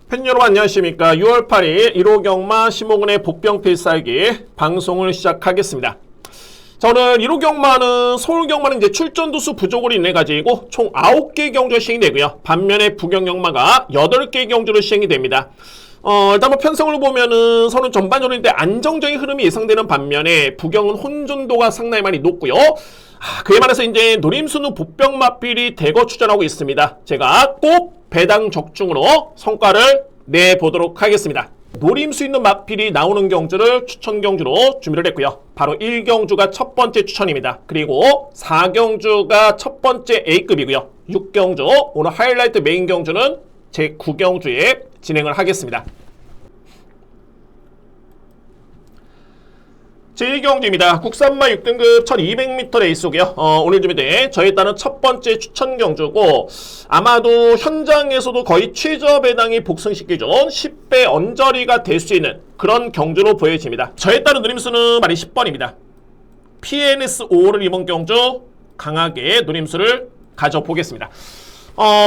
팬 여러분 안녕하십니까. 6월 8일 1호 경마 심호근의 복병 필살기 방송을 시작하겠습니다. 자, 오늘 1호 경마는 서울 경마는 이제 출전 두수 부족으로 인해 가지고 총 9개 경주가 시행이 되고요. 반면에 부경 경마가 8개 경주로 시행이 됩니다. 일단 뭐 편성을 보면은 서울은 전반적으로 안정적인 흐름이 예상되는 반면에 부경은 혼존도가 상당히 많이 높고요. 그에 반해서 이제 노림수는 복병 마필이 대거 추천하고 있습니다. 제가 꼭 배당 적중으로 성과를 내보도록 하겠습니다. 노림수 있는 마필이 나오는 경주를 추천 경주로 준비를 했고요. 바로 1경주가 첫 번째 추천입니다. 그리고 4경주가 첫 번째 A급이고요. 6경주, 오늘 하이라이트 메인 경주는 제 9경주에 진행을 하겠습니다. 제1경주입니다. 국산마 6등급 1200m 레이스고요. 오늘 준비된 저에 따른 첫 번째 추천 경주고 아마도 현장에서도 거의 최저 배당이 복승시켜준 10배 언저리가 될 수 있는 그런 경주로 보여집니다. 저에 따른 누림수는 말이 10번입니다. PNS5를 이번 경주 강하게 누림수를 가져보겠습니다.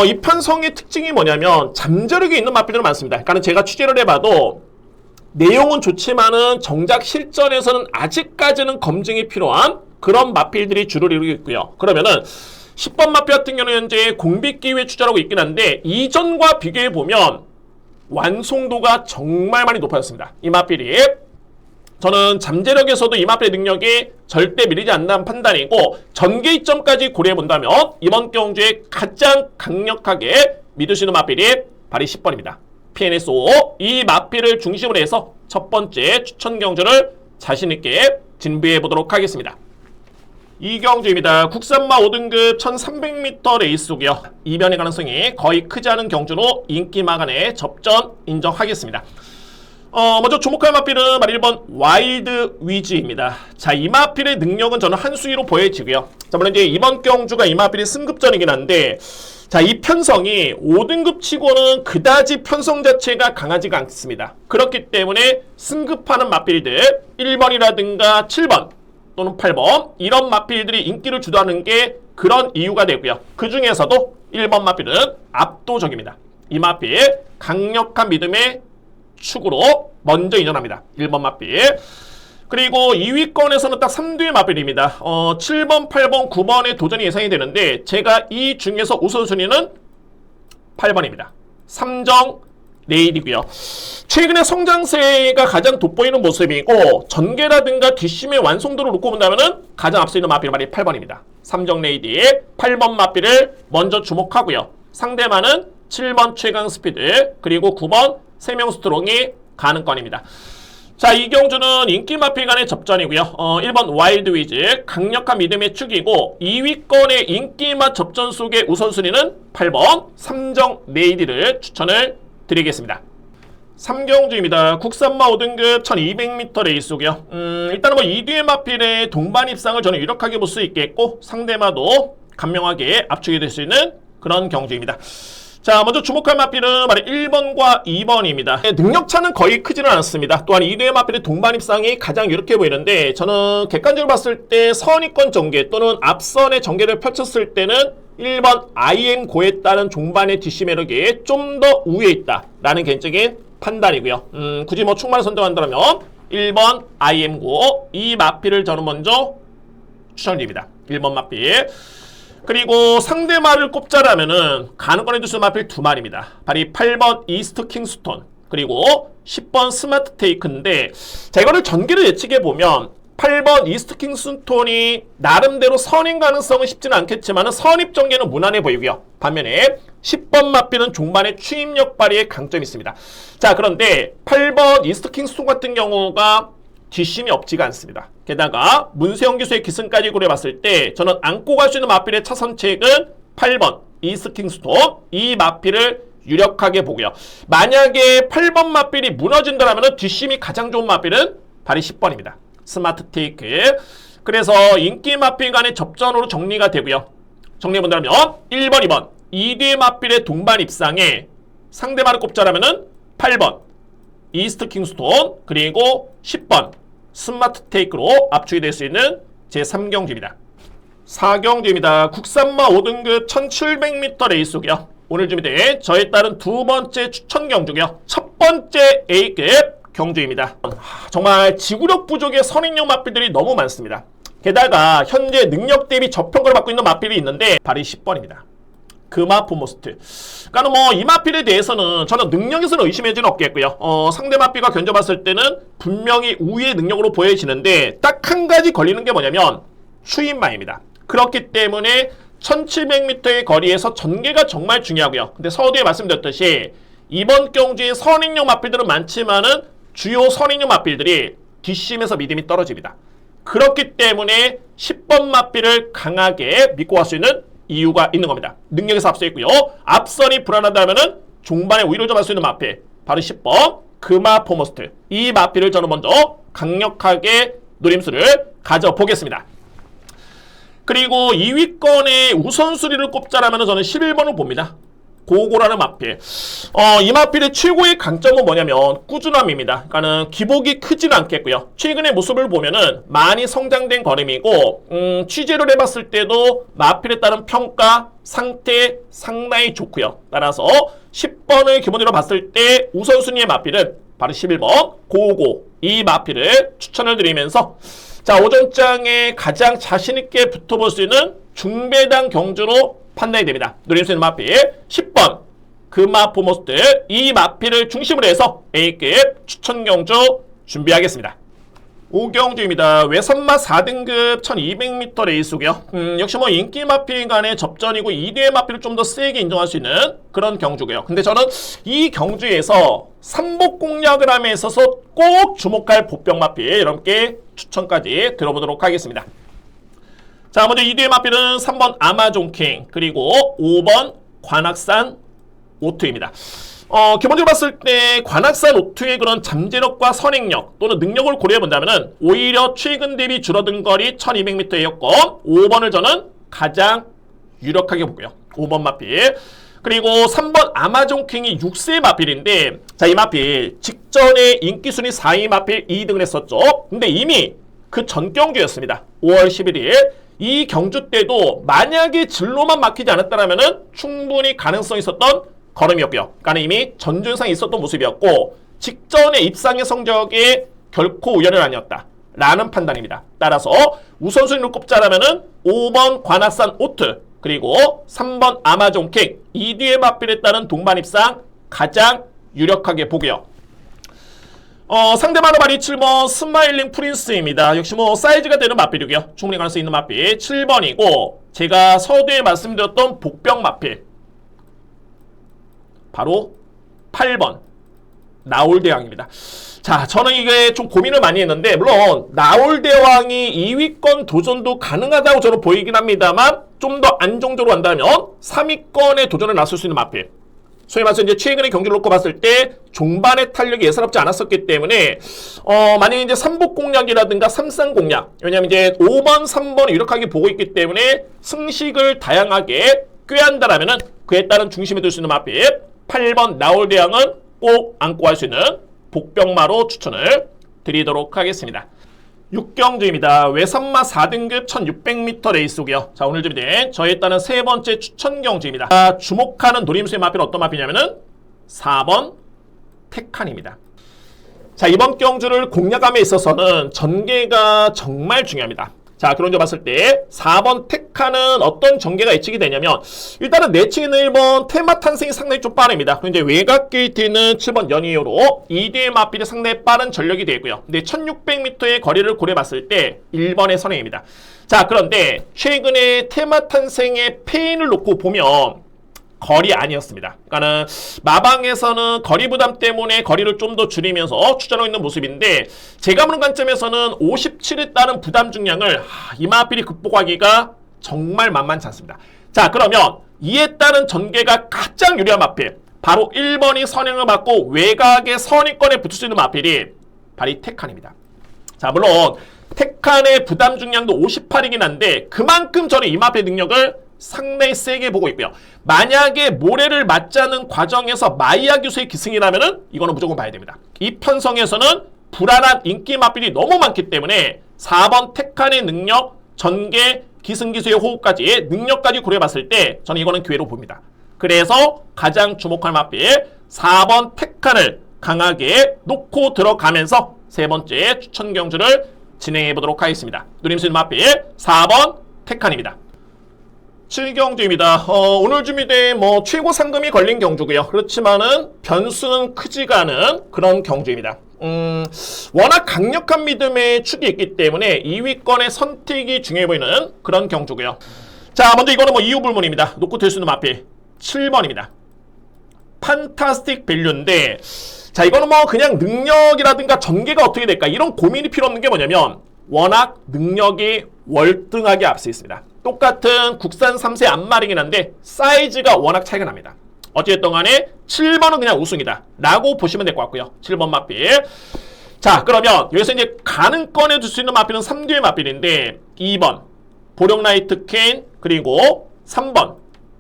이 편성의 특징이 뭐냐면 잠재력이 있는 마필들은 많습니다. 그러니까 제가 취재를 해봐도 내용은 좋지만은 정작 실전에서는 아직까지는 검증이 필요한 그런 마필들이 주를 이루고 있고요. 그러면은 10번 마필 같은 경우는 현재 공빅기회에 추천하고 있긴 한데 이전과 비교해보면 완성도가 정말 많이 높아졌습니다. 이 마필이 저는 잠재력에서도 이 마필의 능력이 절대 밀리지 않는다는 판단이고 전개이점까지 고려해본다면 이번 경주에 가장 강력하게 믿을 수 있는 마필이 바로 10번입니다. PNS5 이 마필을 중심으로 해서 첫 번째 추천 경주를 자신있게 진비해보도록 하겠습니다. 이 경주입니다. 국산마 5등급 1300m 레이스고요. 이변의 가능성이 거의 크지 않은 경주로 인기마 간의 접전 인정하겠습니다. 먼저 주목할 마필은 바로 1번 와일드 위즈입니다. 자, 이 마필의 능력은 저는 한 수위로 보여지고요. 자, 물론 이제 이번 경주가 이 마필이 승급전이긴 한데 자, 이 편성이 5등급 치고는 그다지 편성 자체가 강하지가 않습니다. 그렇기 때문에 승급하는 마필들 1번이라든가 7번 또는 8번 이런 마필들이 인기를 주도하는 게 그런 이유가 되고요. 그 중에서도 1번 마필은 압도적입니다. 이 마필 강력한 믿음의 축으로 먼저 인정합니다. 1번 마필. 그리고 2위권에서는 딱 3두의 마필입니다. 7번, 8번, 9번의 도전이 예상이 되는데 제가 이 중에서 우선순위는 8번입니다. 삼정 레일이고요. 최근에 성장세가 가장 돋보이는 모습이고 전개라든가 뒷심의 완성도를 놓고 본다면 가장 앞서 있는 마필 말이 8번입니다. 삼정 레이디 8번 마필을 먼저 주목하고요. 상대만은 7번 최강 스피드 그리고 9번 세명 스트롱이 가능권입니다. 자, 이 경주는 인기 마필 간의 접전이고요. 1번 와일드 위즈 강력한 믿음의 축이고 2위권의 인기마 접전 속의 우선순위는 8번 삼정 레이디를 추천을 드리겠습니다. 3경주입니다. 국산마 5등급 1200m 레이스고요. 일단은 뭐 2뒤의 마필의 동반 입상을 저는 유력하게 볼 수 있겠고 상대마도 간명하게 압축이 될 수 있는 그런 경주입니다. 자, 먼저 주목할 마필은 바로 1번과 2번입니다. 능력차는 거의 크지는 않았습니다. 또한 2대의 마필의 동반 입상이 가장 유력해 보이는데 저는 객관적으로 봤을 때 선위권 전개 또는 앞선의 전개를 펼쳤을 때는 1번 IM고에 따른 종반의 뒷심 매력이 좀 더 우위에 있다라는 개인적인 판단이고요. 굳이 뭐 충만을 선정한다면 1번 IM고 이 마필을 저는 먼저 추천드립니다. 1번 마필. 그리고 상대마를 꼽자라면은 가능권에 두수 마필 두 마리입니다. 바로 8번 이스트 킹스톤 그리고 10번 스마트 테이크인데 자, 이거를 전개를 예측해보면 8번 이스트 킹스톤이 나름대로 선임 가능성은 쉽지는 않겠지만 선입 전개는 무난해 보이고요. 반면에 10번 마필은 종반의 추임력 발휘에 강점이 있습니다. 자, 그런데 8번 이스트 킹스톤 같은 경우가 뒷심이 없지가 않습니다. 게다가 문세영 기수의 기승까지 고려해봤을 때 저는 안고 갈 수 있는 마필의 차선책은 8번 이스트 킹스톤 이 마필을 유력하게 보고요. 만약에 8번 마필이 무너진다면 뒷심이 가장 좋은 마필은 바로 10번입니다. 스마트 테이크. 그래서 인기 마필 간의 접전으로 정리가 되고요. 정리해본다면 1번, 2번 2뒤의 마필의 동반 입상에 상대마를 꼽자라면 8번 이스트 킹스톤 그리고 10번 스마트 테이크로 압축이 될 수 있는 제3경주입니다. 4경주입니다. 국산마 5등급 1700m 레이스고요. 오늘 준비된 저에 따른 두 번째 추천 경주고요. 첫 번째 A급 경주입니다. 정말 지구력 부족의 선행용 마필들이 너무 많습니다. 게다가 현재 능력 대비 저평가를 받고 있는 마필이 있는데 바로 10번입니다. 금화포모스트. 그러니까 뭐 이 마필에 대해서는 저는 능력에서는 의심할 수는 없겠고요. 상대 마필과 견뎌봤을 때는 분명히 우위의 능력으로 보여지는데 딱 한 가지 걸리는 게 뭐냐면 추인마입니다. 그렇기 때문에 1700m의 거리에서 전개가 정말 중요하고요. 근데 서두에 말씀드렸듯이 이번 경주에 선행용 마필들은 많지만은 주요 선행용 마필들이 뒷심에서 믿음이 떨어집니다. 그렇기 때문에 10번 마필을 강하게 믿고 갈 수 있는 이유가 있는 겁니다. 능력에서 앞서 있고요. 앞선이 불안하다면은 종반에 우위를 점할 수 있는 마필 바로 10번 금화포모스트. 이 마필을 저는 먼저 강력하게 노림수를 가져보겠습니다. 그리고 2위권에 우선순위를 꼽자라면 저는 11번을 봅니다. 고고라는 마필. 이 마필의 최고의 강점은 뭐냐면 꾸준함입니다. 그러니까는 기복이 크지는 않겠고요. 최근의 모습을 보면은 많이 성장된 걸음이고 취재를 해봤을 때도 마필에 따른 평가 상태 상당히 좋고요. 따라서 10번을 기본으로 봤을 때 우선순위의 마필은 바로 11번 고고. 이 마필을 추천을 드리면서 자, 오전장에 가장 자신있게 붙어볼 수 있는 중배당 경주로 판단이 됩니다. 노릴 수 있는 마필 10번 금화포모스트. 이 마필을 중심으로 해서 A급 추천 경주 준비하겠습니다. 5경주입니다. 외선마 4등급 1200m 레이스고요. 역시 뭐 인기 마필 간의 접전이고 2대의 마필을 좀 더 세게 인정할 수 있는 그런 경주고요. 근데 저는 이 경주에서 삼복 공략을 함에 있어서 꼭 주목할 보병 마필 여러분께 추천까지 들어보도록 하겠습니다. 자, 먼저 2대의 마필은 3번 아마존킹 그리고 5번 관악산 오투입니다. 기본적으로 봤을 때 관악산 오투의 그런 잠재력과 선행력 또는 능력을 고려해본다면 오히려 최근 대비 줄어든 거리 1200m의 여건 5번을 저는 가장 유력하게 보고요. 5번 마필. 그리고 3번 아마존킹이 6세 마필인데 자, 이 마필 직전에 인기순위 4위 마필 2등을 했었죠. 근데 이미 그 전 경주였습니다. 5월 11일 이 경주 때도 만약에 진로만 막히지 않았다면 충분히 가능성이 있었던 걸음이었고요. 그러니까 이미 전준상이 있었던 모습이었고 직전의 입상의 성적이 결코 우연은 아니었다 라는 판단입니다. 따라서 우선순위로 꼽자라면 5번 관악산 오트 그리고 3번 아마존킹 이 뒤의 마필에 따른 동반 입상 가장 유력하게 보고요. 상대방은 바로 7번 스마일링 프린스입니다. 역시 뭐 사이즈가 되는 마필이고요. 충분히 갈 수 있는 마필 7번이고 제가 서두에 말씀드렸던 복병 마필 바로 8번 나올대왕입니다. 자, 저는 이게 좀 고민을 많이 했는데 물론 나올대왕이 2위권 도전도 가능하다고 저는 보이긴 합니다만 좀 더 안정적으로 한다면 3위권에 도전을 나설 수 있는 마필 소위 말해서 이제 최근의 경기를 놓고 봤을 때 종반의 탄력이 예사롭지 않았었기 때문에 만약에 이제 삼복 공략이라든가 삼상 공략 왜냐면 이제 5번, 3번을 유력하게 보고 있기 때문에 승식을 다양하게 꾀한다라면은 그에 따른 중심에 둘 수 있는 마필 8번 나올대왕은 꼭 안고 할 수 있는 복병마로 추천을 드리도록 하겠습니다. 6경주입니다. 외선마 4등급 1600m 레이스고요. 자, 오늘 준비된 저에 따른 세 번째 추천 경주입니다. 주목하는 노림수의 마필은 어떤 마필이냐면은 4번 테칸입니다. 자, 이번 경주를 공략함에 있어서는 전개가 정말 중요합니다. 자, 그런 점 봤을 때 4번 테카는 어떤 전개가 예측이 되냐면 일단은 내치는 1번 테마 탄생이 상당히 좀 빠릅니다. 그런데 외곽 게이트는 7번 연이어로 2대의 마필이 상당히 빠른 전력이 되고요. 근데 1600m의 거리를 고려봤을 때 1번의 선행입니다. 자, 그런데 최근에 테마 탄생의 페인을 놓고 보면 거리 아니었습니다. 그러니까는 마방에서는 거리 부담 때문에 거리를 좀 더 줄이면서 추천하고 있는 모습인데 제가 보는 관점에서는 57에 따른 부담 중량을 이 마필이 극복하기가 정말 만만치 않습니다. 자, 그러면 이에 따른 전개가 가장 유리한 마필 바로 1번이 선행을 받고 외곽의 선행권에 붙을 수 있는 마필이 바로 이 테칸입니다. 자, 물론 테칸의 부담 중량도 58이긴 한데 그만큼 저는 이 마필의 능력을 상당히 세게 보고 있고요. 만약에 모래를 맞자는 과정에서 마이야 교수의 기승이라면은 이거는 무조건 봐야 됩니다. 이 편성에서는 불안한 인기 마필이 너무 많기 때문에 4번 테칸의 능력, 전개, 기승기수의 호흡까지 능력까지 고려해봤을 때 저는 이거는 기회로 봅니다. 그래서 가장 주목할 마필 4번 테칸을 강하게 놓고 들어가면서 세 번째 추천 경주를 진행해 보도록 하겠습니다. 누림수는 마필 4번 테칸입니다. 7경주입니다. 오늘 준비된 최고 상금이 걸린 경주고요. 그렇지만은 변수는 크지가 않은 그런 경주입니다. 워낙 강력한 믿음의 축이 있기 때문에 2위권의 선택이 중요해 보이는 그런 경주고요. 자, 먼저 이거는 이유 불문입니다. 놓고 될 수 있는 마필 7번입니다. 판타스틱 밸류인데, 자, 이거는 그냥 능력이라든가 전개가 어떻게 될까 이런 고민이 필요 없는 게 뭐냐면 워낙 능력이 월등하게 앞서 있습니다. 똑같은 국산 3세 안마링이긴 한데 사이즈가 워낙 차이가 납니다. 어찌됐든 간에 7번은 그냥 우승이다 라고 보시면 될 것 같고요. 7번 마필. 자, 그러면 여기서 이제 가능권에 둘 수 있는 마필은 3개의 마필인데 2번 보령라이트 퀸, 그리고 3번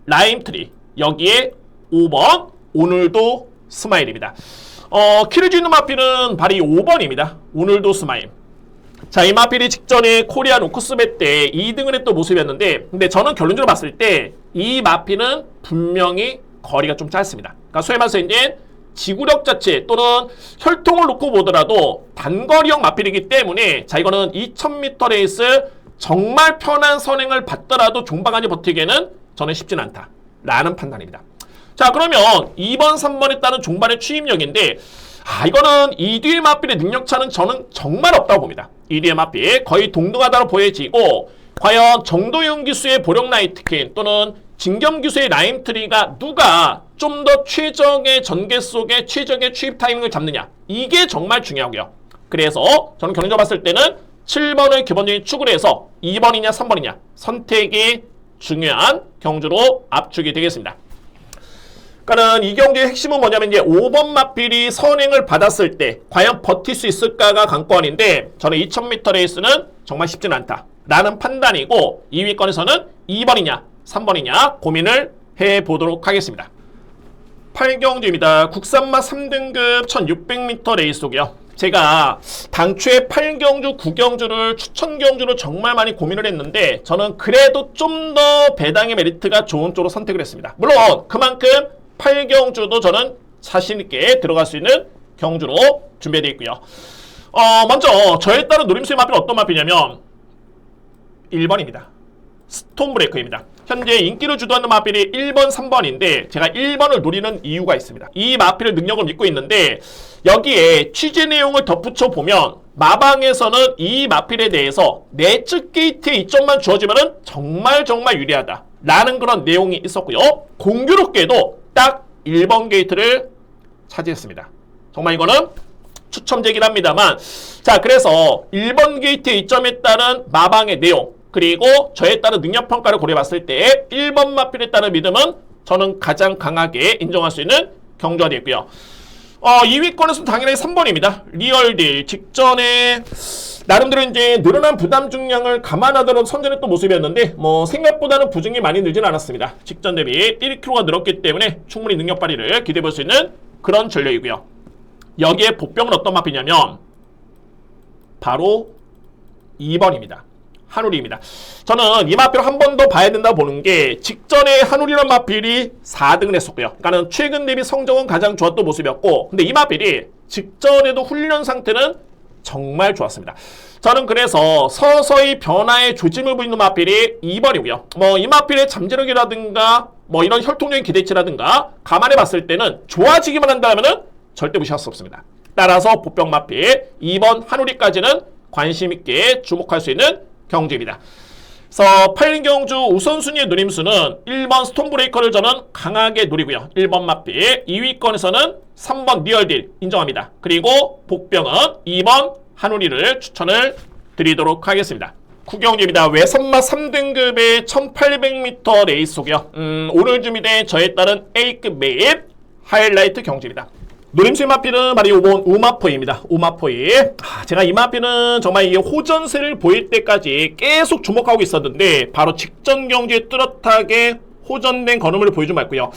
라임트리, 여기에 5번 오늘도 스마일입니다. 키를 주는 마필은 바로 이 5번입니다. 오늘도 스마일. 자, 이 마필이 직전에 코리안 오크스배 때 2등을 했던 모습이었는데, 근데 저는 결론적으로 봤을 때 이 마필은 분명히 거리가 좀 짧습니다. 그러니까 소위 말해서 이제 지구력 자체 또는 혈통을 놓고 보더라도 단거리형 마필이기 때문에, 자, 이거는 2000m 레이스 정말 편한 선행을 받더라도 종방까지 버티기에는 저는 쉽진 않다 라는 판단입니다. 자, 그러면 2번, 3번에 따른 종반의 추임력인데, 이거는 2뒤의 마필의 능력차는 저는 정말 없다고 봅니다. 2뒤의 마필 거의 동등하다고 보여지고, 과연 정도윤 기수의 보령라이트킨 또는 진겸 기수의 라임트리가 누가 좀 더 최적의 전개 속에 최적의 추입 타이밍을 잡느냐, 이게 정말 중요하고요. 그래서 저는 결론적으로 봤을 때는 7번을 기본적인 축으로 해서 2번이냐 3번이냐 선택이 중요한 경주로 압축이 되겠습니다. 그러니까 이 경기의 핵심은 뭐냐면 이제 5번 마필이 선행을 받았을 때 과연 버틸 수 있을까가 관건인데, 저는 2000m 레이스는 정말 쉽진 않다 라는 판단이고, 2위권에서는 2번이냐 3번이냐 고민을 해보도록 하겠습니다. 8경주입니다. 국산마 3등급 1600m 레이스고요. 제가 당초에 8경주, 9경주를 추천 경주로 정말 많이 고민을 했는데, 저는 그래도 좀 더 배당의 메리트가 좋은 쪽으로 선택을 했습니다. 물론 그만큼 8경주도 저는 자신있게 들어갈 수 있는 경주로 준비되어 있고요. 먼저 저에 따른 노림수의 마필은 어떤 마필이냐면 1번입니다. 스톰브레이커입니다. 현재 인기를 주도하는 마필이 1번, 3번인데 제가 1번을 노리는 이유가 있습니다. 이 마필의 능력을 믿고 있는데, 여기에 취재 내용을 덧붙여 보면 마방에서는 이 마필에 대해서 내측 게이트에 이점만 주어지면 정말 유리하다 라는 그런 내용이 있었고요. 공교롭게도 딱 1번 게이트를 차지했습니다. 정말 이거는 추첨제긴 합니다만, 자, 그래서 1번 게이트의 이점에 따른 마방의 내용, 그리고 저에 따른 능력평가를 고려해봤을 때 1번 마필에 따른 믿음은 저는 가장 강하게 인정할 수 있는 경주가 되었고요. 2위권에서는 당연히 3번입니다. 리얼딜 직전에 나름대로 이제 늘어난 부담 중량을 감안하도록 선전했던 모습이었는데, 생각보다는 부중이 많이 늘진 않았습니다. 직전 대비 1kg가 늘었기 때문에 충분히 능력 발휘를 기대해 볼 수 있는 그런 전력이고요. 여기에 복병은 어떤 마필이냐면 바로 2번입니다. 한우리입니다. 저는 이 마필을 한 번 더 봐야 된다고 보는 게, 직전에 한우리란 마필이 4등을 했었고요. 그러니까 최근 대비 성적은 가장 좋았던 모습이었고, 근데 이 마필이 직전에도 훈련 상태는 정말 좋았습니다. 저는 그래서 서서히 변화의 조짐을 보이는 마필이 2번이고요. 이 마필의 잠재력이라든가 이런 혈통적인 기대치라든가 감안해 봤을 때는 좋아지기만 한다면 절대 무시할 수 없습니다. 따라서 복병 마필 2번 한우리까지는 관심 있게 주목할 수 있는 경주입니다. 그래서 8인 경주 우선순위의 누림수는 1번 스톰브레이커를 저는 강하게 노리고요. 1번 마필, 2위권에서는 3번 리얼딜 인정합니다. 그리고 복병은 2번 한우리를 추천을 드리도록 하겠습니다. 9경주입니다. 외선마 3등급의 1800m 레이스고요. 오늘 준비된 저에 따른 A급 맵 하이라이트 경주입니다. 노림수의 마필은 바로 5번 우마포이입니다. 우마포이. 제가 이 마필은 정말 이 호전세를 보일 때까지 계속 주목하고 있었는데, 바로 직전 경주에 뚜렷하게 호전된 걸음을 보여주지 말고요.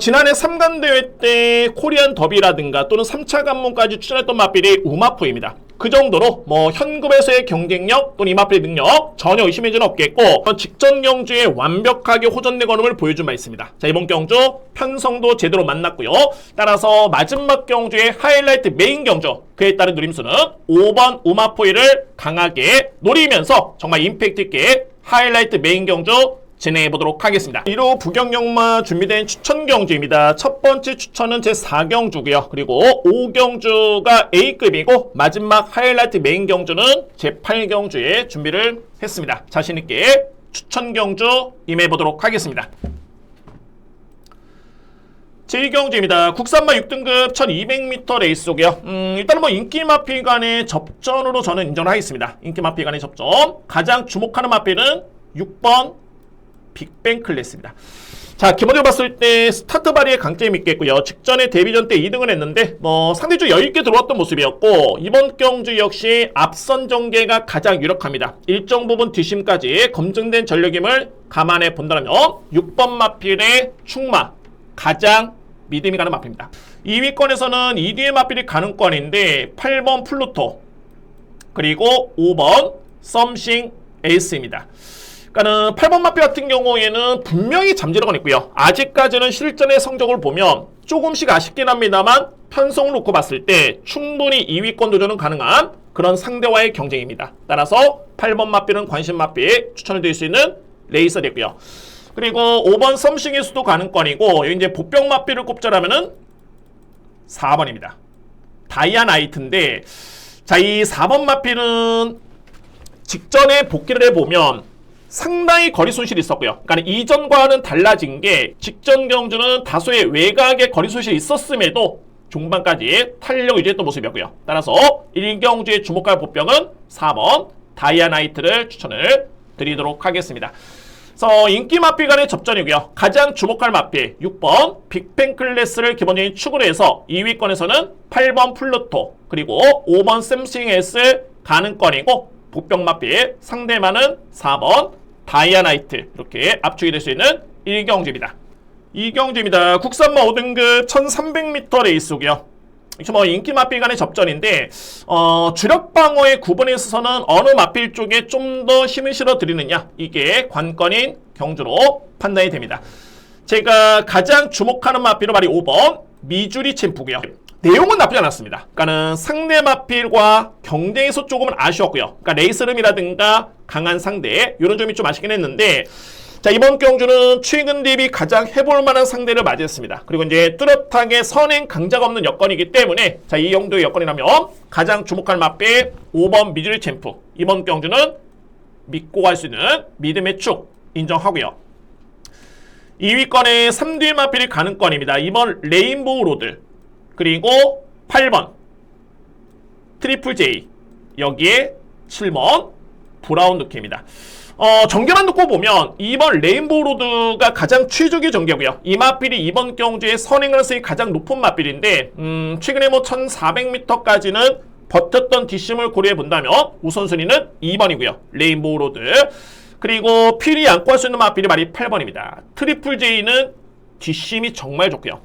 지난해 3간 대회 때 코리안 더비라든가 또는 3차 관문까지 출전했던 마필이 우마포입니다. 그 정도로 뭐 현급에서의 경쟁력 또는 이 마필의 능력 전혀 의심의 는 없겠고 직전 경주에 완벽하게 호전된 걸음을 보여준 바 있습니다. 자, 이번 경주 편성도 제대로 만났고요. 따라서 마지막 경주의 하이라이트 메인 경주 그에 따른 누림수는 5번 우마포이를 강하게 노리면서 정말 임팩트 있게 하이라이트 메인 경주 진행해 보도록 하겠습니다. 1호 부경영마 준비된 추천 경주입니다. 첫 번째 추천은 제 4경주고요. 그리고 5경주가 A급이고 마지막 하이라이트 메인 경주는 제 8경주에 준비를 했습니다. 자신 있게 추천 경주 임해 보도록 하겠습니다. 제1경주입니다. 국산마 6등급 1200m 레이스고요. 일단은 뭐 인기 마필 간의 접전으로 저는 인정을 하겠습니다. 인기 마필 간의 접전. 가장 주목하는 마필은 6번 빅뱅 클래스입니다. 자, 기본적으로 봤을 때 스타트 바리의 강점이 있겠고요. 직전에 데뷔전 때 2등을 했는데 뭐 상대적으로 여유있게 들어왔던 모습이었고 이번 경주 역시 앞선 전개가 가장 유력합니다. 일정 부분 뒷심까지 검증된 전력임을 감안해 본다면 6번 마필의 충마 가장 믿음이 가는 마필입니다. 2위권에서는 2뒤의 마필이 가능권인데 8번 플루토 그리고 5번 썸씽 에이스입니다. 그러니까는 8번 마필 같은 경우에는 분명히 잠재력은 있고요. 아직까지는 실전의 성적을 보면 조금씩 아쉽긴 합니다만 편성을 놓고 봤을 때 충분히 2위권 도전은 가능한 그런 상대와의 경쟁입니다. 따라서 8번 마필은 관심 마필 추천을 드릴 수 있는 레이서 됐고요. 그리고 5번 썸씽의 수도 가능권이고 여기 이제 복병 마필을 꼽자라면은 4번입니다. 다이아 나이트인데 자, 이 4번 마필은 직전에 복귀를 해보면 상당히 거리 손실이 있었고요. 그러니까 이전과는 달라진 게 직전 경주는 다소의 외곽에 거리 손실이 있었음에도 종반까지 탄력 유지했던 모습이었고요. 따라서 1경주에 주목할 보병은 4번 다이아 나이트를 추천을 드리도록 하겠습니다. 그래서 인기 마필 간의 접전이고요. 가장 주목할 마필 6번 빅뱅 클래스를 기본적인 축으로 해서 2위권에서는 8번 플루토 그리고 5번 샘싱 S 가능권이고 복병 마필 상대만은 4번 다이아나이트 이렇게 압축이 될 수 있는 1경주입니다. 2경주입니다. 국산마 5등급 1300m 레이스고요. 뭐 인기 마필 간의 접전인데 주력 방어의 구분에 있어서는 어느 마필 쪽에 좀 더 힘을 실어 드리느냐 이게 관건인 경주로 판단이 됩니다. 제가 가장 주목하는 마필은 바로 5번 미주리 챔프고요. 내용은 나쁘지 않았습니다. 그러니까는 상대 마필과 경쟁에서 조금은 아쉬웠고요. 그러니까 레이스름이라든가 강한 상대 이런 점이 좀 아쉽긴 했는데 자, 이번 경주는 최근 대비 가장 해볼 만한 상대를 맞이했습니다. 그리고 이제 뚜렷하게 선행 강자가 없는 여건이기 때문에 자, 이 정도의 여건이라면 가장 주목할 마필 5번 미주리 챔프 이번 경주는 믿고 갈 수 있는 믿음의 축 인정하고요. 2위권에 3뒤 마필이 가능권입니다. 이번 레인보우 로드 그리고 8번 트리플 J 여기에 7번 브라운 루키입니다. 전개만 놓고 보면 이번 레인보우 로드가 가장 최적의 전개고요. 이 마필이 이번 경주에 선행 가능성이 가장 높은 마필인데 최근에 뭐 1400m까지는 버텼던 뒷심을 고려해 본다면 우선순위는 2번이고요. 레인보우 로드 그리고 필이 안고 할 수 있는 마필이 바로 8번입니다. 트리플 J는 뒷심이 정말 좋고요.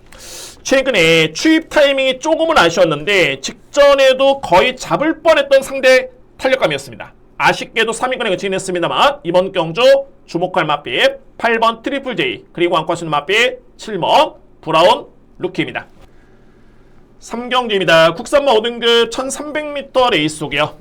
최근에 추입 타이밍이 조금은 아쉬웠는데 직전에도 거의 잡을 뻔했던 상대 탄력감이었습니다. 아쉽게도 3위권에 그치긴 했습니다만 이번 경주 주목할 마필 8번 트리플 J 그리고 안고 할 수 있는 마필 7번 브라운 루키입니다. 3경주입니다. 국산마 5등급 1300m 레이스고요.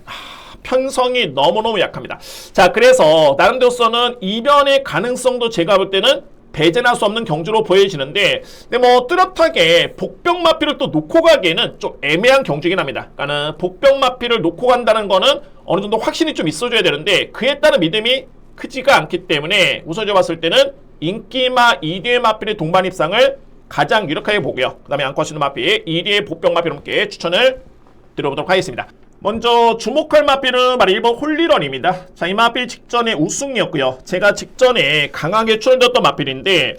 편성이 너무너무 약합니다. 자, 그래서 나름대로서는 이변의 가능성도 제가 볼 때는 배제할 수 없는 경주로 보여지는데 근데 뭐 뚜렷하게 복병 마필을 또 놓고 가기에는 좀 애매한 경주긴 합니다. 그러니까는 복병 마필을 놓고 간다는 거는 어느 정도 확신이 좀 있어줘야 되는데 그에 따른 믿음이 크지가 않기 때문에 우선 봤을 때는 인기마 2뒤의 마필의 동반 입상을 가장 유력하게 보고요. 그 다음에 안고 하시는 마필 2뒤의 복병 마필을 함께 추천을 드려보도록 하겠습니다. 먼저 주목할 마필은 바로 1번 홀리런입니다. 자, 이 마필 직전에 우승이었고요. 제가 직전에 강하게 추천드렸던 마필인데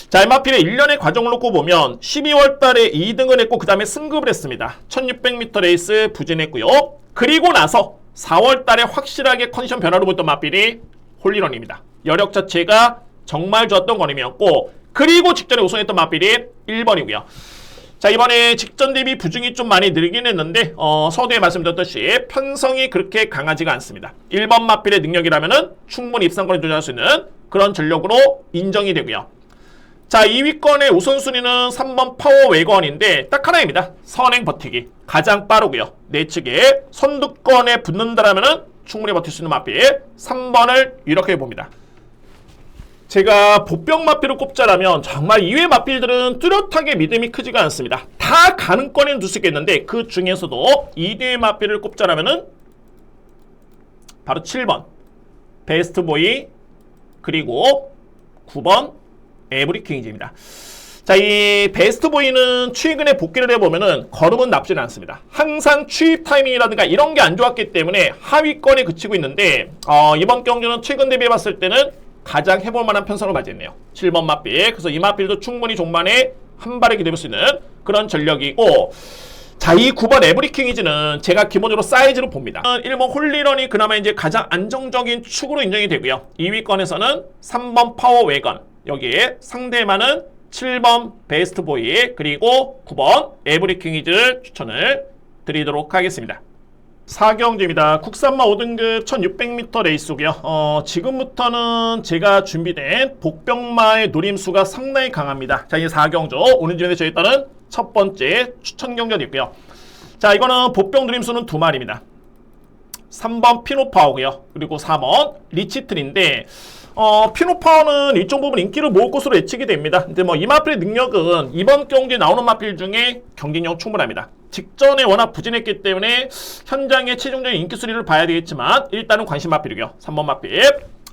자, 이 마필의 1년의 과정을 놓고 보면 12월 달에 2등을 했고 그 다음에 승급을 했습니다. 1600m 레이스 부진했고요. 그리고 나서 4월 달에 확실하게 컨디션 변화를 보였던 마필이 홀리런입니다. 여력 자체가 정말 좋았던 거림이었고 그리고 직전에 우승했던 마필이 1번이고요. 자, 이번에 직전 대비 부중이 좀 많이 늘긴 했는데 서두에 말씀드렸듯이 편성이 그렇게 강하지가 않습니다. 1번 마필의 능력이라면은 충분히 입상권에 도전할 수 있는 그런 전력으로 인정이 되고요. 자, 2위권의 우선순위는 3번 파워 웨건인데 딱 하나입니다. 선행 버티기. 가장 빠르고요. 내측에 선두권에 붙는다라면은 충분히 버틸 수 있는 마필 3번을 이렇게 봅니다. 제가 복병 마필을 꼽자라면 정말 이외의 마필들은 뚜렷하게 믿음이 크지가 않습니다. 다 가능권에는 둘 수 있겠는데 그 중에서도 2대의 마필을 꼽자라면은 바로 7번 베스트보이 그리고 9번 에브리킹이즈입니다. 자, 이 베스트보이는 최근에 복귀를 해보면은 걸음은 나쁘지는 않습니다. 항상 취입 타이밍이라든가 이런 게 안 좋았기 때문에 하위권에 그치고 있는데 이번 경기는 최근 대비해봤을 때는 가장 해볼 만한 편성을 맞이했네요. 7번 마필. 그래서 이 마필도 충분히 종반에 한 발에 기대볼 수 있는 그런 전력이고, 자, 이 9번 에브리킹이즈는 제가 기본적으로 사이즈로 봅니다. 1번 홀리런이 그나마 이제 가장 안정적인 축으로 인정이 되고요. 2위권에서는 3번 파워 웨건, 여기에 상대만은 7번 베스트보이 그리고 9번 에브리킹이즈를 추천을 드리도록 하겠습니다. 4경주입니다. 국산마 5등급 1600m 레이스고요. 지금부터는 제가 준비된 복병마의 노림수가 상당히 강합니다. 자, 이제 4경주 오늘 중에 저희 따른 첫 번째 추천 경주가 있고요. 자, 이거는 복병 노림수는 두 마리입니다. 3번 피노파워고요. 그리고 4번 리치틀인데 피노파워는 일정 부분 인기를 모을 것으로 예측이 됩니다. 근데 뭐 이 마필의 능력은 이번 경기에 나오는 마필 중에 경쟁력 충분합니다. 직전에 워낙 부진했기 때문에 현장의 최종적인 인기 수리를 봐야 되겠지만 일단은 관심 마필이고요. 3번 마필.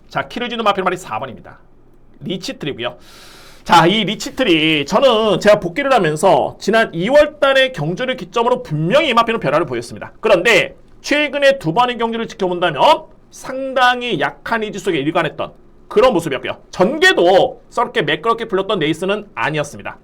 자, 키르지는 마필 말이 4번입니다. 리치틀이고요. 자, 이 리치틀이 저는 제가 복귀를 하면서 지난 2월 달의 경주를 기점으로 분명히 이 마필은 변화를 보였습니다. 그런데 최근에 두 번의 경주를 지켜본다면 상당히 약한 이지 속에 일관했던 그런 모습이었고요. 전개도 썩게 매끄럽게 불렸던 레이스는 아니었습니다.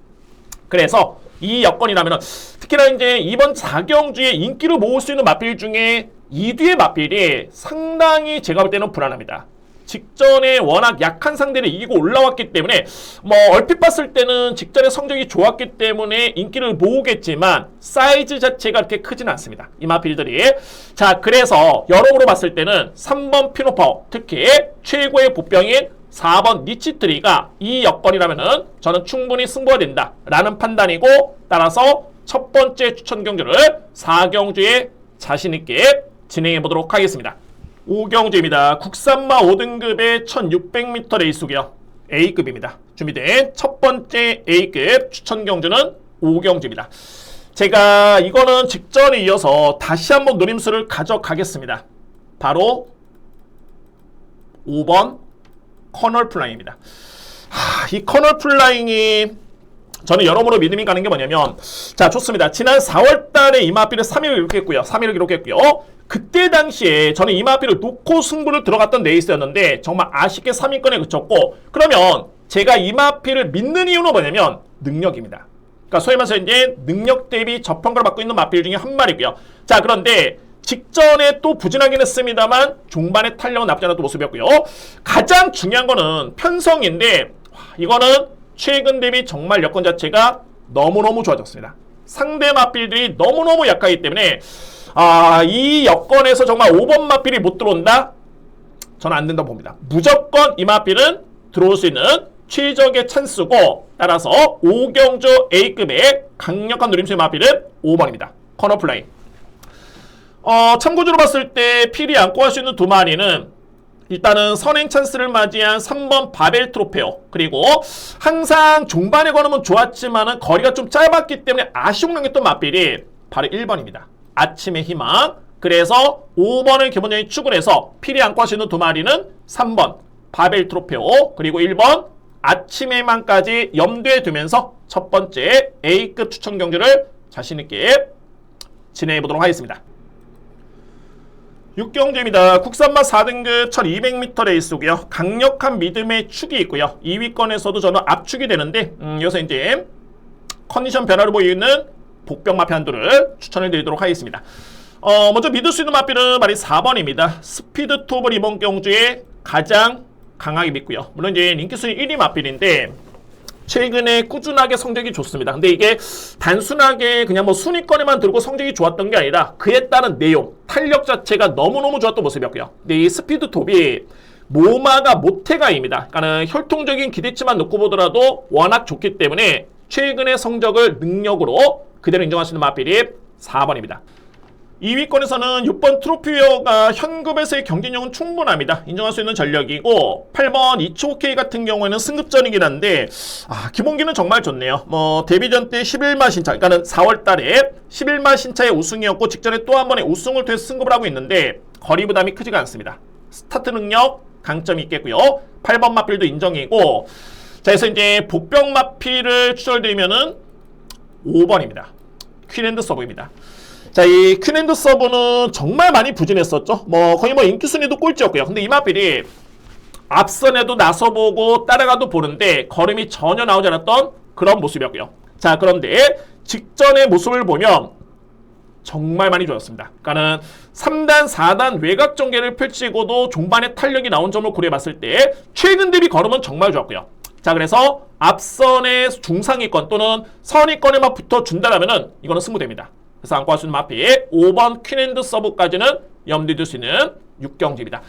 그래서 이 여건이라면 특히나 이제 이번 4경주에 인기를 모을 수 있는 마필 중에 2뒤의 마필이 상당히 제가 볼 때는 불안합니다. 직전에 워낙 약한 상대를 이기고 올라왔기 때문에 뭐 얼핏 봤을 때는 직전에 성적이 좋았기 때문에 인기를 모으겠지만 사이즈 자체가 그렇게 크지는 않습니다. 이 마필들이. 자, 그래서 여러모로 봤을 때는 3번 피노파워, 특히 최고의 복병인 4번 니치트리가 이 여건이라면은 저는 충분히 승부가 된다라는 판단이고, 따라서 첫 번째 추천 경주를 4경주에 자신있게 진행해 보도록 하겠습니다. 5경주입니다. 국산마 5등급의 1600m 레이스고요. A급입니다. 준비된 첫 번째 A급 추천 경주는 5경주입니다. 제가 이거는 직전에 이어서 다시 한번 노림수를 가져가겠습니다. 바로 5번 커널 플라잉입니다. 이 커널 플라잉이 저는 여러모로 믿음이 가는 게 뭐냐면, 자, 좋습니다. 지난 4월달에 이마피를 3위를 기록했고요. 3위를 기록했고요. 그때 당시에 저는 이마피를 놓고 승부를 들어갔던 레이스였는데 정말 아쉽게 3위권에 그쳤고, 그러면 제가 이마피를 믿는 이유는 뭐냐면 능력입니다. 그러니까 소위 말해서 이제 능력 대비 저평가를 받고 있는 마필 중에 한 마리고요. 자, 그런데 직전에 또 부진하긴 했습니다만 종반의 탄력은 나쁘지 않았던 모습이었고요. 가장 중요한 거는 편성인데, 이거는 최근 대비 정말 여건 자체가 너무너무 좋아졌습니다. 상대 마필들이 너무너무 약하기 때문에 이 여건에서 정말 5번 마필이 못 들어온다? 저는 안 된다고 봅니다. 무조건 이 마필은 들어올 수 있는 최적의 찬스고, 따라서 5경주 A급의 강력한 노림수의 마필은 5번입니다. 커너 플라잉. 참고적으로 봤을 때 필이 안고 할 수 있는 두 마리는 일단은 선행 찬스를 맞이한 3번 바벨 트로페오, 그리고 항상 종반에 걸으면 좋았지만은 거리가 좀 짧았기 때문에 아쉬운 경기했던 맞빌이 바로 1번입니다. 아침의 희망. 그래서 5번을 기본적인 축을 해서 필이 안고 할 수 있는 두 마리는 3번 바벨 트로페오 그리고 1번 아침의 희망까지 염두에 두면서 첫 번째 A급 추천 경주를 자신있게 진행해 보도록 하겠습니다. 6경주입니다. 국산마 4등급 1200m 레이스고요. 강력한 믿음의 축이 있고요. 2위권에서도 저는 압축이 되는데 여기서 이제 컨디션 변화를 보이는 복병 마필 한두를 추천을 드리도록 하겠습니다. 먼저 믿을 수 있는 마필은 말이 4번입니다. 스피드 톱을 이번 경주에 가장 강하게 믿고요. 물론 이제 인기 순위 1위 마필인데 최근에 꾸준하게 성적이 좋습니다. 근데 이게 단순하게 그냥 뭐 순위권에만 들고 성적이 좋았던 게 아니라 그에 따른 내용, 탄력 자체가 너무너무 좋았던 모습이었고요. 근데 이 스피드톱이 모마가 모태가입니다. 그러니까 혈통적인 기대치만 놓고 보더라도 워낙 좋기 때문에 최근의 성적을 능력으로 그대로 인정할 수 있는 마필이 4번입니다. 2위권에서는 6번 트로피웨어가 현급에서의 경쟁력은 충분합니다. 인정할 수 있는 전력이고 8번 이츠오케이 같은 경우에는 승급전이긴 한데 기본기는 정말 좋네요. 뭐 데뷔전 때 11만 신차, 그러니까는 4월 달에 11만 신차의 우승이었고 직전에 또 한 번의 우승을 통해서 승급을 하고 있는데 거리 부담이 크지가 않습니다. 스타트 능력 강점이 있겠고요. 8번 마필도 인정이고 자, 그래서 이제 복병 마필을 추천드리면은 5번입니다. 퀸앤드 서브입니다. 자, 이 퀸앤드 서브는 정말 많이 부진했었죠. 뭐 거의 뭐 인기 순위도 꼴찌였고요. 근데 이 마필이 앞선에도 나서보고 따라가도 보는데 걸음이 전혀 나오지 않았던 그런 모습이었고요. 자, 그런데 직전의 모습을 보면 정말 많이 좋았습니다. 그러니까는 3단, 4단 외곽 전개를 펼치고도 종반에 탄력이 나온 점을 고려해봤을 때 최근 대비 걸음은 정말 좋았고요. 자, 그래서 앞선의 중상위권 또는 선위권에만 붙어준다면은 이거는 승부됩니다. 그래서 안고 할 수 있는 마필 5번 퀸앤드 서브까지는 염두에 둘 수 있는 6경지입니다.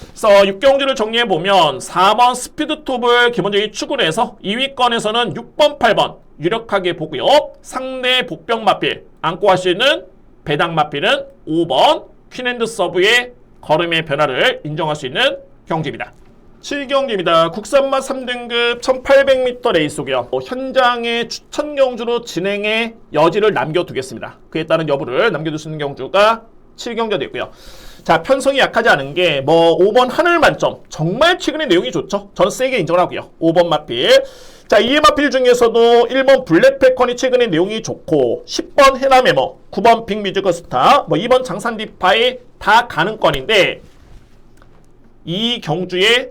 그래서 6경지를 정리해보면 4번 스피드톱을 기본적인 축으로 해서 2위권에서는 6번, 8번 유력하게 보고요. 상대 복병 마필 안고 할 수 있는 배당 마필은 5번 퀸앤드 서브의 걸음의 변화를 인정할 수 있는 경지입니다. 7경기입니다. 국산마 3등급 1800m 레이스고요. 현장의 추천 경주로 진행의 여지를 남겨두겠습니다. 그에 따른 여부를 남겨둘 수 있는 경주가 7경기가 되고요. 자, 편성이 약하지 않은 게 뭐 5번 하늘 만점 정말 최근에 내용이 좋죠. 저는 세게 인정을 하고요. 5번 마필. 자, 이의 마필 중에서도 1번 블랙패컨이 최근에 내용이 좋고 10번 해남에머, 9번 빅뮤지컬 스타, 뭐 2번 장산디파이 다 가는 건인데 이 경주의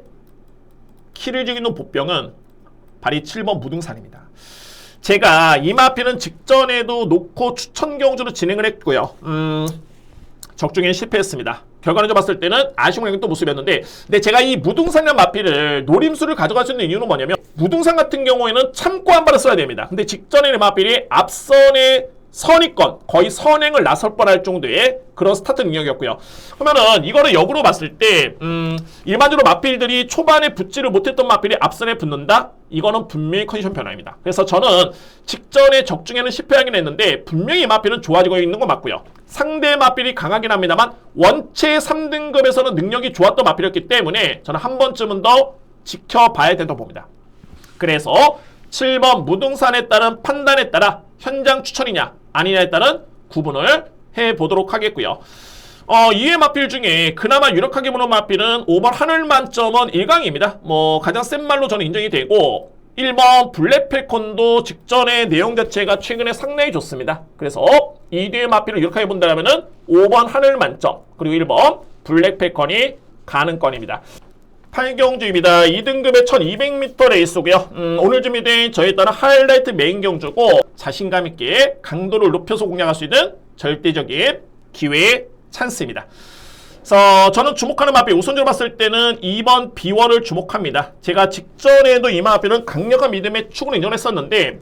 키를 죽이는 보병은 바로 7번 무등산입니다. 제가 이 마필은 직전에도 놓고 추천 경주로 진행을 했고요. 적중에 실패했습니다. 결과를 봤을 때는 아쉬운 또 모습이었는데 근데 제가 이 무등산이라는 마필을 노림수를 가져갈 수 있는 이유는 뭐냐면 무등산 같은 경우에는 참고 한 발을 써야 됩니다. 근데 직전에 마필이 앞선의 선위권, 거의 선행을 나설 뻔할 정도의 그런 스타트 능력이었고요. 그러면은 이거를 역으로 봤을 때 일반적으로 마필들이 초반에 붙지를 못했던 마필이 앞선에 붙는다? 이거는 분명히 컨디션 변화입니다. 그래서 저는 직전에 적중에는 실패하긴 했는데 분명히 마필은 좋아지고 있는 건 맞고요. 상대 마필이 강하긴 합니다만 원체 3등급에서는 능력이 좋았던 마필이었기 때문에 저는 한 번쯤은 더 지켜봐야 된다고 봅니다. 그래서 7번 무등산에 따른 판단에 따라 현장 추천이냐 아니냐에 따른 구분을 해보도록 하겠고요. 이의 마필 중에 그나마 유력하게 보는 마필은 5번 하늘만점은 1강입니다. 뭐 가장 센 말로 저는 인정이 되고 1번 블랙패컨도 직전의 내용 자체가 최근에 상당히 좋습니다. 그래서 이 뒤의 마필을 유력하게 본다면 5번 하늘만점 그리고 1번 블랙패컨이 가는 건입니다. 8경주입니다. 2등급의 1200m 레이스고요. 오늘 준비된 저에 따른 하이라이트 메인 경주고 자신감 있게 강도를 높여서 공략할 수 있는 절대적인 기회의 찬스입니다. 그래서 저는 주목하는 마필 우선적으로 봤을 때는 2번 B1을 주목합니다. 제가 직전에도 이 마필은 강력한 믿음의 축으로 인정했었는데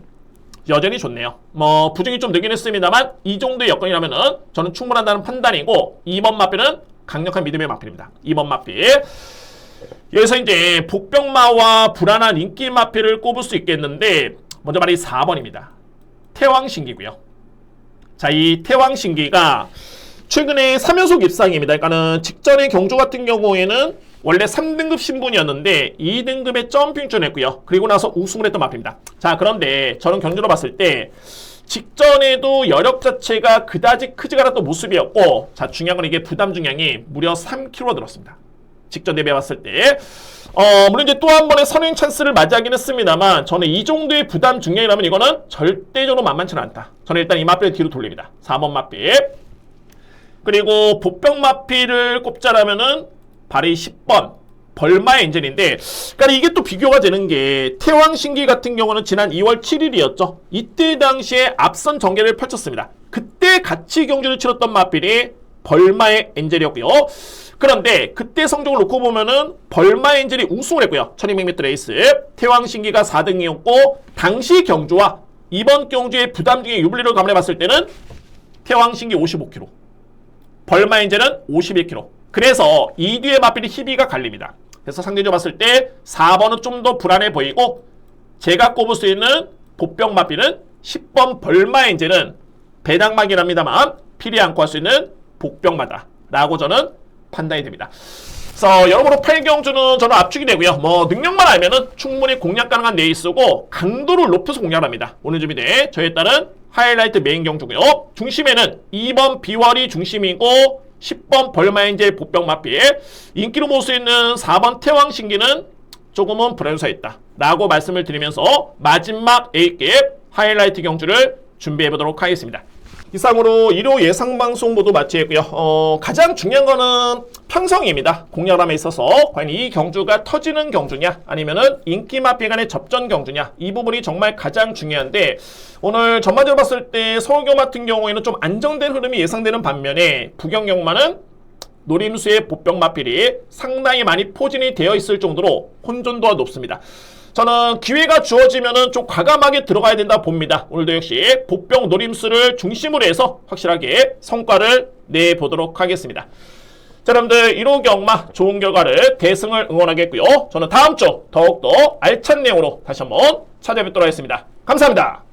여전히 좋네요. 뭐 부중이 좀 늘긴 했습니다만 이 정도의 여건이라면은 저는 충분하다는 판단이고 2번 마필은 강력한 믿음의 마필입니다. 2번 마필. 여기서 이제 복병마와 불안한 인기 마필을 꼽을 수 있겠는데 먼저 말이 4번입니다. 태왕신기고요. 자, 이 태왕신기가 최근에 3연속 입상입니다. 그러니까는 직전의 경주 같은 경우에는 원래 3등급 신분이었는데 2등급에 점핑 했고요. 그리고 나서 우승을 했던 마필입니다. 자, 그런데 저는 경주로 봤을 때 직전에도 여력 자체가 그다지 크지가 않았던 모습이었고 자, 중요한 건 이게 부담 중량이 무려 3kg 늘었습니다. 직전 대비해봤을 때 물론 이제 또 한 번의 선행 찬스를 맞이하긴 했습니다만 저는 이 정도의 부담 중량이라면 이거는 절대적으로 만만치는 않다. 저는 일단 이 마필을 뒤로 돌립니다. 4번 마필. 그리고 복병 마필을 꼽자라면은 발이 10번 벌마의 엔젤인데 그러니까 이게 또 비교가 되는 게 태왕신기 같은 경우는 지난 2월 7일이었죠. 이때 당시에 앞선 전개를 펼쳤습니다. 그때 같이 경주를 치렀던 마필이 벌마의 엔젤이었고요. 그런데 그때 성적을 놓고 보면은 벌마엔젤이 우승을 했고요. 1200m 레이스. 태왕신기가 4등이었고 당시 경주와 이번 경주의 부담 중에 유불리를 감안해 봤을 때는 태왕신기 55kg, 벌마엔젤은 51kg. 그래서 이 뒤에 맞비리 희비가 갈립니다. 그래서 상대적으로 봤을 때 4번은 좀 더 불안해 보이고 제가 꼽을 수 있는 보병 맞비는 10번 벌마엔젤은 배당막이랍니다만 필히 않고 할 수 있는 복병마다 라고 저는 판단이 됩니다. 그래서 여러모로 8경주는 저는 압축이 되고요. 뭐 능력만 알면은 충분히 공략 가능한 레이스고 강도를 높여서 공략합니다. 오늘 준비된 저에 따른 하이라이트 메인 경주고요. 중심에는 2번 비월이 중심이고 10번 벌마엔젤 복병 맞비, 인기로 모을 수 있는 4번 태왕신기는 조금은 불안해서 있다 라고 말씀을 드리면서 마지막 A급 하이라이트 경주를 준비해 보도록 하겠습니다. 이상으로 1호 예상방송 모두 마치겠고요. 가장 중요한 거는 편성입니다. 공략함에 있어서 과연 이 경주가 터지는 경주냐 아니면은 인기 마피 간의 접전 경주냐, 이 부분이 정말 가장 중요한데 오늘 전반적으로 봤을 때 서울경 같은 경우에는 좀 안정된 흐름이 예상되는 반면에 부경경마는 노림수의 보병 마필이 상당히 많이 포진이 되어 있을 정도로 혼돈도가 높습니다. 저는 기회가 주어지면은 좀 과감하게 들어가야 된다 봅니다. 오늘도 역시 복병 노림수를 중심으로 해서 확실하게 성과를 내보도록 하겠습니다. 자, 여러분들 1호 경마 좋은 결과를 대승을 응원하겠고요. 저는 다음 주 더욱더 알찬 내용으로 다시 한번 찾아뵙도록 하겠습니다. 감사합니다.